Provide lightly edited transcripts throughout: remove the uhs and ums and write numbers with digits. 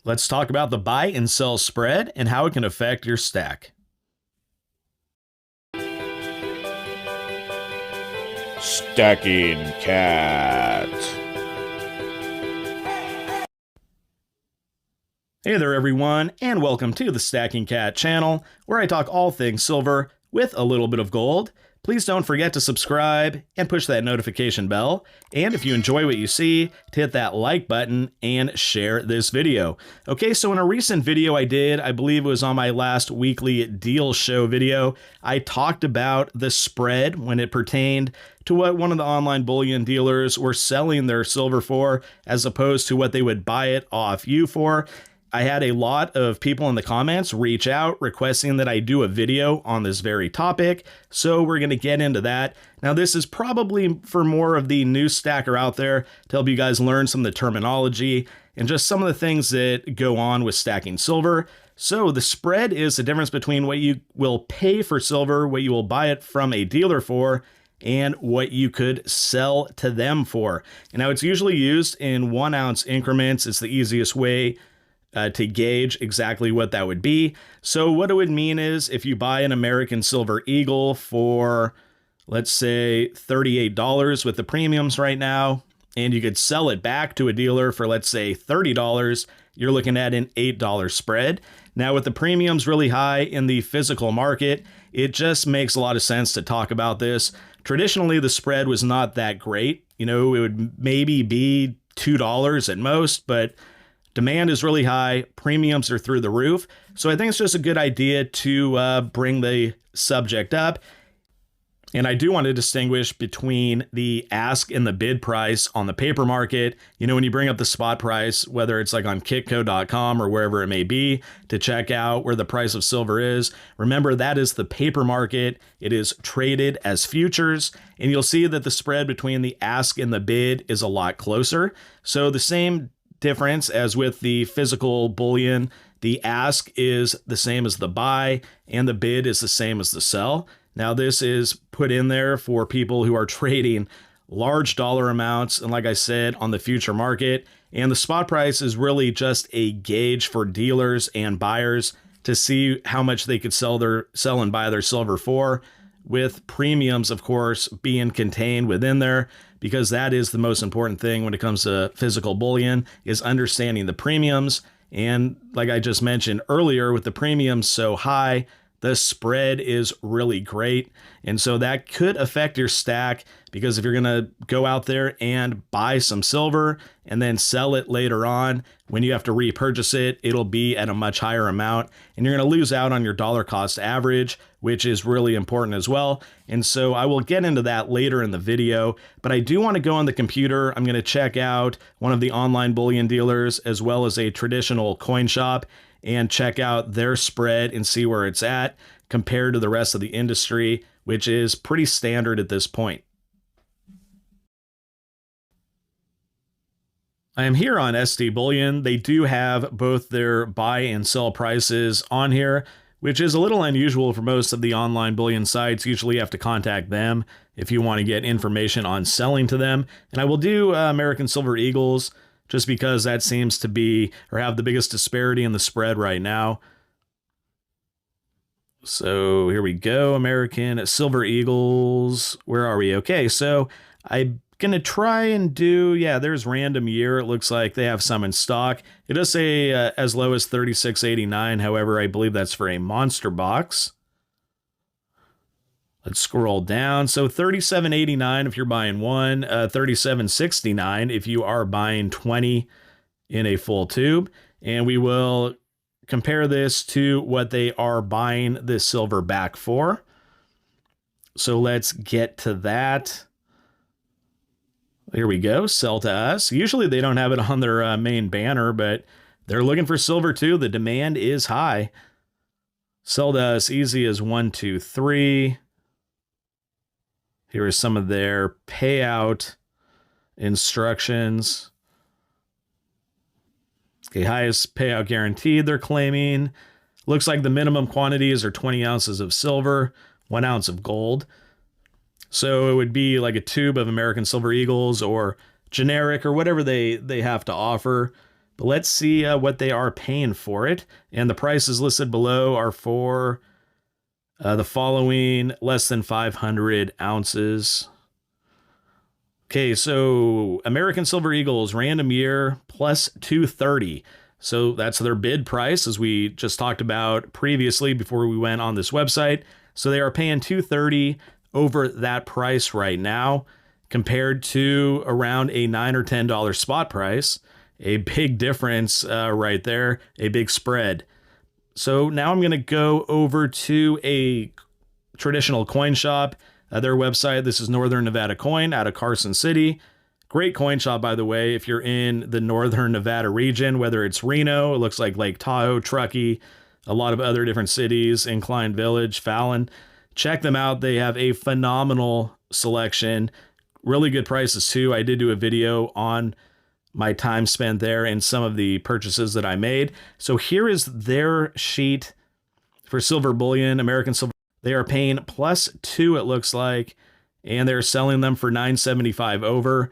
Let's talk about the buy and sell spread and how it can affect your stack. Stacking Cat. Hey there everyone, and welcome to the Stacking Kat channel, where I talk all things silver with a little bit of gold. Please don't forget to subscribe and push that notification bell. And if you enjoy what you see, to hit that like button and share this video. Okay, so in a recent video I did, I believe it was on my last weekly deal show video, I talked about the spread when it pertained to what one of the online bullion dealers were selling their silver for, as opposed to what they would buy it off you for. I had a lot of people in the comments reach out requesting that I do a video on this very topic, so we're going to get into that. Now, this is probably for more of the new stacker out there to help you guys learn some of the terminology and just some of the things that go on with stacking silver. So the spread is the difference between what you will pay for silver, what you will buy it from a dealer for, and what you could sell to them for. And now it's usually used in 1 ounce increments. It's the easiest way to gauge exactly what that would be. So what it would mean is if you buy an American Silver Eagle for, let's say, $38 with the premiums right now, and you could sell it back to a dealer for, let's say, $30, you're looking at an $8 spread. Now, with the premiums really high in the physical market, it just makes a lot of sense to talk about this. Traditionally, the spread was not that great. You know, it would maybe be $2 at most, but demand is really high, premiums are through the roof, so I think it's just a good idea to bring the subject up. And I do want to distinguish between the ask and the bid price on the paper market. You know, when you bring up the spot price, whether it's like on kitco.com or wherever it may be, to check out where the price of silver is, remember that is the paper market. It is traded as futures, and you'll see that the spread between the ask and the bid is a lot closer. So the same difference as with the physical bullion, the ask is the same as the buy and the bid is the same as the sell. Now this is put in there for people who are trading large dollar amounts, and like I said, on the future market, and the spot price is really just a gauge for dealers and buyers to see how much they could sell and buy their silver for, with premiums, of course, being contained within there, because that is the most important thing when it comes to physical bullion, is understanding the premiums. And like I just mentioned earlier, with the premiums so high, the spread is really great. And so that could affect your stack, because if you're going to go out there and buy some silver and then sell it later on, when you have to repurchase it, it'll be at a much higher amount, and you're going to lose out on your dollar cost average, which is really important as well. And so I will get into that later in the video, but I do want to go on the computer. I'm going to check out one of the online bullion dealers as well as a traditional coin shop and check out their spread and see where it's at compared to the rest of the industry, which is pretty standard at this point. I am here on SD Bullion. They do have both their buy and sell prices on here, which is a little unusual for most of the online bullion sites. Usually you have to contact them if you want to get information on selling to them. And I will do American Silver Eagles just because that seems to be, or have the biggest disparity in the spread right now. So here we go, American Silver Eagles. Where are we? Okay, so I'm going to try and do, yeah, there's random year. It looks like they have some in stock. It does say as low as $36.89. However, I believe that's for a monster box. Let's scroll down. So $37.89 if you're buying one, $37.69 if you are buying 20 in a full tube. And we will compare this to what they are buying this silver back for. So let's get to that. Here we go, sell to us. Usually they don't have it on their main banner, but they're looking for silver too. The demand is high. Sell to us easy as 1, 2, 3. Here are some of their payout instructions. Okay, highest payout guaranteed they're claiming. Looks like the minimum quantities are 20 ounces of silver, 1 ounce of gold. So it would be like a tube of American Silver Eagles or generic or whatever they have to offer. But let's see what they are paying for it. And the prices listed below are for the following: less than 500 ounces. Okay, so American Silver Eagles, random year, plus 230. So that's their bid price, as we just talked about previously before we went on this website. So they are paying 230 over that price right now, compared to around a $9 or $10 spot price. A big difference right there, a big spread. So now I'm going to go over to a traditional coin shop, their website. This is Northern Nevada Coin out of Carson City. Great coin shop, by the way, if you're in the Northern Nevada region, whether it's Reno, it looks like Lake Tahoe, Truckee, a lot of other different cities, Incline Village, Fallon. Check them out. They have a phenomenal selection, really good prices too. I did do a video on my time spent there and some of the purchases that I made. So here is their sheet for silver bullion, American silver. They are paying +2, it looks like, and they're selling them for $9.75 over.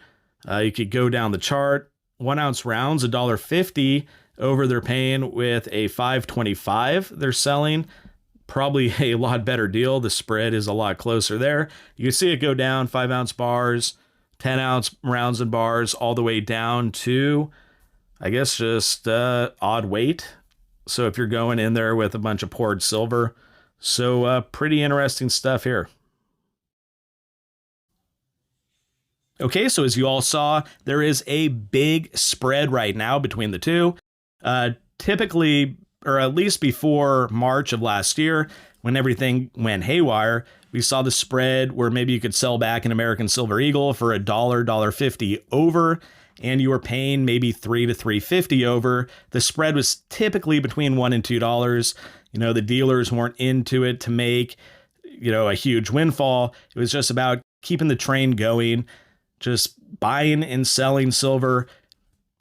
You could go down the chart. 1 ounce rounds, $1.50 over. They're paying with a $5.25. They're selling probably a lot better deal. The spread is a lot closer there. You can see it go down 5 ounce bars, 10 ounce rounds and bars, all the way down to, I guess, just odd weight. So if you're going in there with a bunch of poured silver, so pretty interesting stuff here. Okay, so as you all saw, there is a big spread right now between the two. Typically, or at least before March of last year, when everything went haywire, we saw the spread where maybe you could sell back an American Silver Eagle for $1, $1.50 over, and you were paying maybe $3 to $3.50 over. The spread was typically between $1 and $2. You know, the dealers weren't into it to make, you know, a huge windfall. It was just about keeping the train going, just buying and selling silver,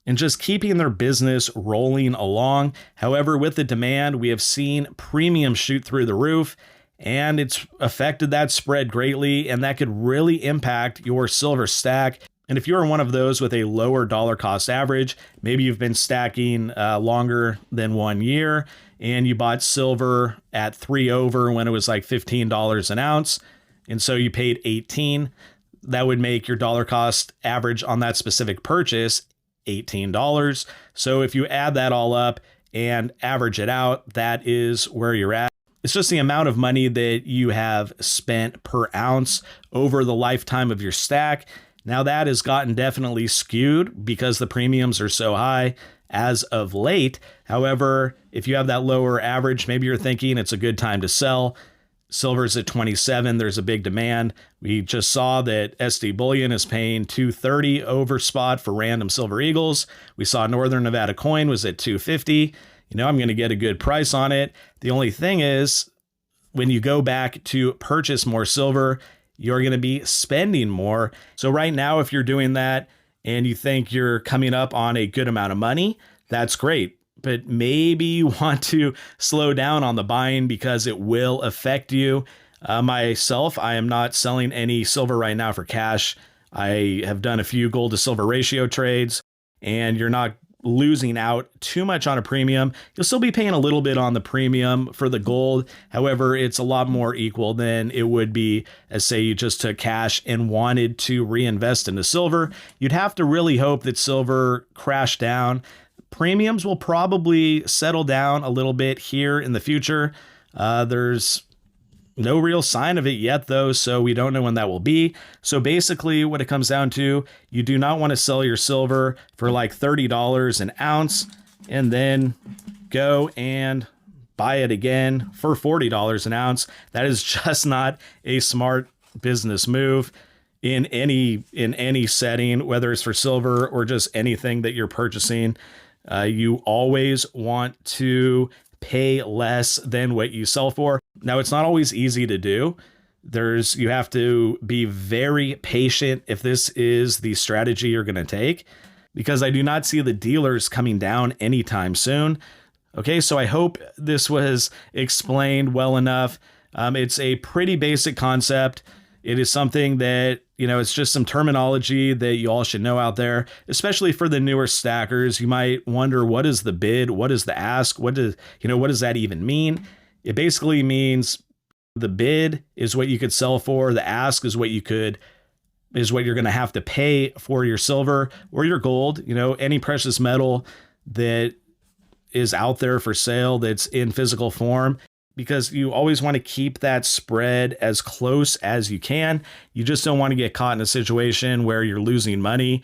and just keeping their business rolling along. However, with the demand, we have seen premiums shoot through the roof, and it's affected that spread greatly, and that could really impact your silver stack. And if you're one of those with a lower dollar cost average, maybe you've been stacking longer than 1 year, and you bought silver at 3 over when it was like $15 an ounce, and so you paid 18. That would make your dollar cost average on that specific purchase $18. So if you add that all up and average it out, that is where you're at. It's just the amount of money that you have spent per ounce over the lifetime of your stack. Now that has gotten definitely skewed because the premiums are so high as of late. However, if you have that lower average, maybe you're thinking it's a good time to sell. Silver's at 27. There's a big demand. We just saw that SD Bullion is paying 230 over spot for random Silver Eagles. We saw Northern Nevada Coin was at 250. You know, I'm going to get a good price on it. The only thing is, when you go back to purchase more silver, you're going to be spending more. So right now, if you're doing that and you think you're coming up on a good amount of money, that's great. But maybe you want to slow down on the buying because it will affect you. Myself, I am not selling any silver right now for cash. I have done a few gold to silver ratio trades, and you're not losing out too much on a premium. You'll still be paying a little bit on the premium for the gold. However, it's a lot more equal than it would be as, say, you just took cash and wanted to reinvest into silver. You'd have to really hope that silver crashed down. Premiums will probably settle down a little bit here in the future. There's no real sign of it yet, though, so we don't know when that will be. So basically what it comes down to, you do not want to sell your silver for like $30 an ounce and then go and buy it again for $40 an ounce. That is just not a smart business move in any setting, whether it's for silver or just anything that you're purchasing. You always want to pay less than what you sell for. Now, it's not always easy to do. You have to be very patient if this is the strategy you're going to take, because I do not see the dealers coming down anytime soon. Okay, so I hope this was explained well enough. It's a pretty basic concept. It is something that, it's just some terminology that you all should know out there, especially for the newer stackers. You might wonder, what is the bid? What is the ask? What does that even mean? It basically means the bid is what you could sell for. The ask is what you're going to have to pay for your silver or your gold, any precious metal that is out there for sale that's in physical form, because you always want to keep that spread as close as you can. You just don't want to get caught in a situation where you're losing money.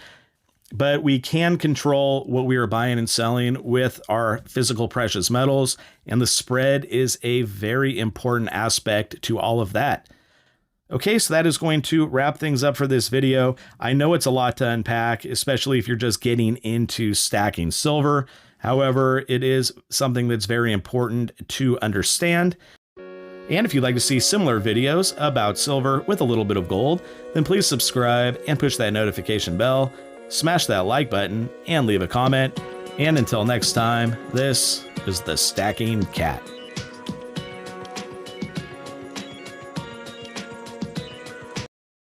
But we can control what we are buying and selling with our physical precious metals, and the spread is a very important aspect to all of that. Okay, so that is going to wrap things up for this video. I know it's a lot to unpack, especially if you're just getting into stacking silver. However, it is something that's very important to understand. And if you'd like to see similar videos about silver with a little bit of gold, then please subscribe and push that notification bell, smash that like button, and leave a comment. And until next time, this is the Stacking Cat.